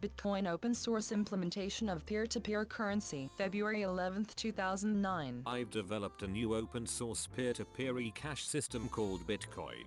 Bitcoin open source implementation of peer-to-peer currency, February 11, 2009. I've developed a new open source peer-to-peer e-cash system called Bitcoin.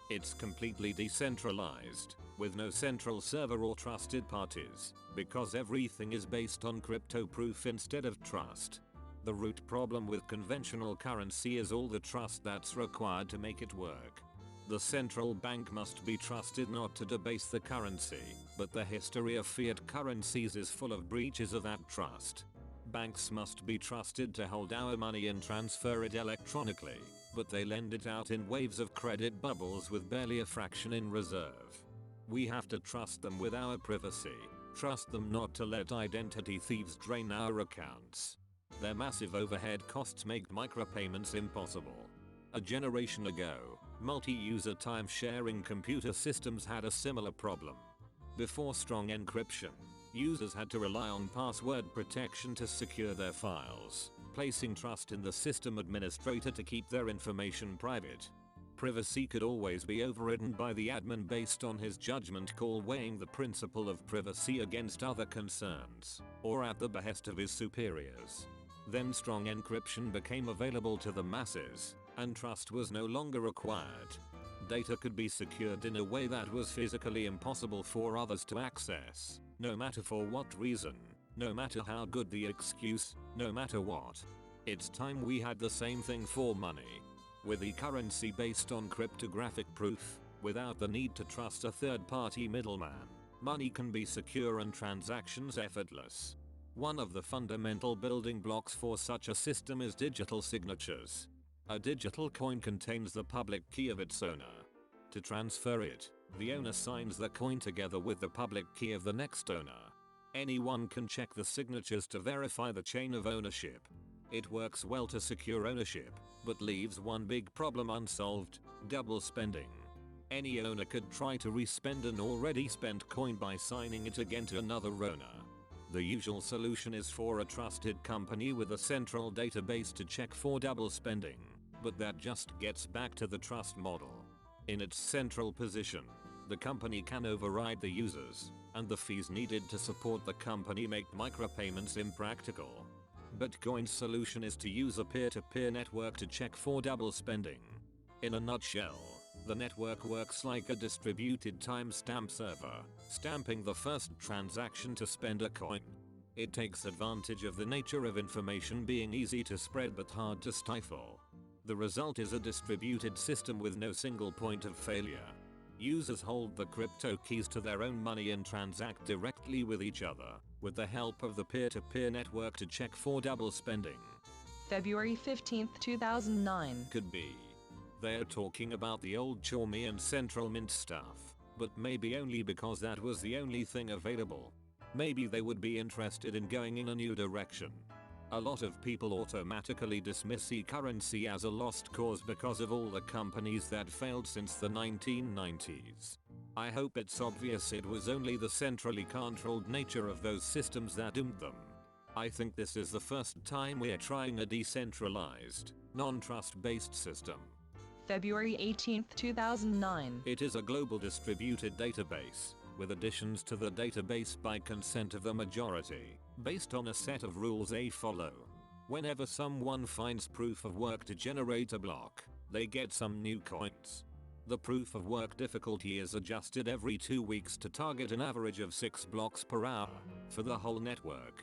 It's completely decentralized, with no central server or trusted parties, because everything is based on crypto proof instead of trust. The root problem with conventional currency is all the trust that's required to make it work. The central bank must be trusted not to debase the currency, but the history of fiat currencies is full of breaches of that trust. Banks must be trusted to hold our money and transfer it electronically, but they lend it out in waves of credit bubbles with barely a fraction in reserve. We have to trust them with our privacy, trust them not to let identity thieves drain our accounts. Their massive overhead costs make micropayments impossible. A generation ago, multi-user time-sharing computer systems had a similar problem. Before strong encryption, users had to rely on password protection to secure their files, placing trust in the system administrator to keep their information private. Privacy could always be overridden by the admin based on his judgment call, weighing the principle of privacy against other concerns, or at the behest of his superiors. Then strong encryption became available to the masses, and trust was no longer required. Data could be secured in a way that was physically impossible for others to access, no matter for what reason, no matter how good the excuse, no matter what. It's time we had the same thing for money. With e-currency based on cryptographic proof, without the need to trust a third-party middleman, money can be secure and transactions effortless. One of the fundamental building blocks for such a system is digital signatures. A digital coin contains the public key of its owner. To transfer it, the owner signs the coin together with the public key of the next owner. Anyone can check the signatures to verify the chain of ownership. It works well to secure ownership, but leaves one big problem unsolved: double spending. Any owner could try to respend an already spent coin by signing it again to another owner. The usual solution is for a trusted company with a central database to check for double spending, but that just gets back to the trust model. In its central position, the company can override the users, and the fees needed to support the company make micropayments impractical. Bitcoin's solution is to use a peer-to-peer network to check for double spending. In a nutshell, the network works like a distributed timestamp server, stamping the first transaction to spend a coin. It takes advantage of the nature of information being easy to spread but hard to stifle. The result is a distributed system with no single point of failure. Users hold the crypto keys to their own money and transact directly with each other, with the help of the peer-to-peer network to check for double spending. February 15, 2009. Could be they're talking about the old Chaumy and Central Mint stuff, but maybe only because that was the only thing available. Maybe they would be interested in going in a new direction. A lot of people automatically dismiss e-currency as a lost cause because of all the companies that failed since the 1990s. I hope it's obvious it was only the centrally controlled nature of those systems that doomed them. I think this is the first time we're trying a decentralized, non-trust based system. February 18, 2009. It is a global distributed database, with additions to the database by consent of the majority, based on a set of rules they follow. Whenever someone finds proof of work to generate a block, they get some new coins. The proof of work difficulty is adjusted every 2 weeks to target an average of 6 blocks per hour for the whole network.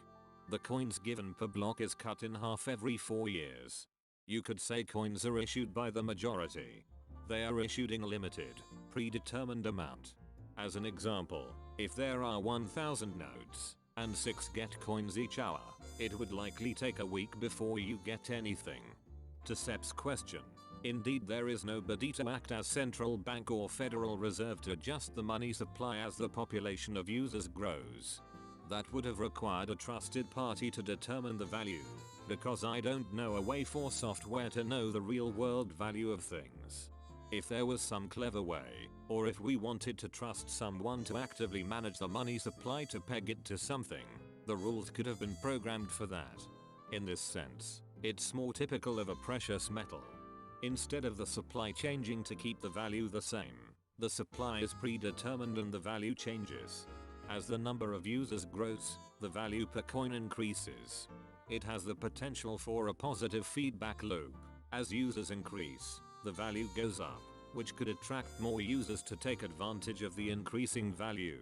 The coins given per block is cut in half every 4 years. You could say coins are issued by the majority. They are issued in a limited, predetermined amount. As an example, if there are 1000 nodes, and 6 get coins each hour, it would likely take a week before you get anything. To Sep's question, indeed there is nobody to act as central bank or Federal Reserve to adjust the money supply as the population of users grows. That would have required a trusted party to determine the value, because I don't know a way for software to know the real world value of things. If there was some clever way, or if we wanted to trust someone to actively manage the money supply to peg it to something, the rules could have been programmed for that. In this sense, it's more typical of a precious metal. Instead of the supply changing to keep the value the same, the supply is predetermined and the value changes. As the number of users grows, the value per coin increases. It has the potential for a positive feedback loop. As users increase, the value goes up, which could attract more users to take advantage of the increasing value.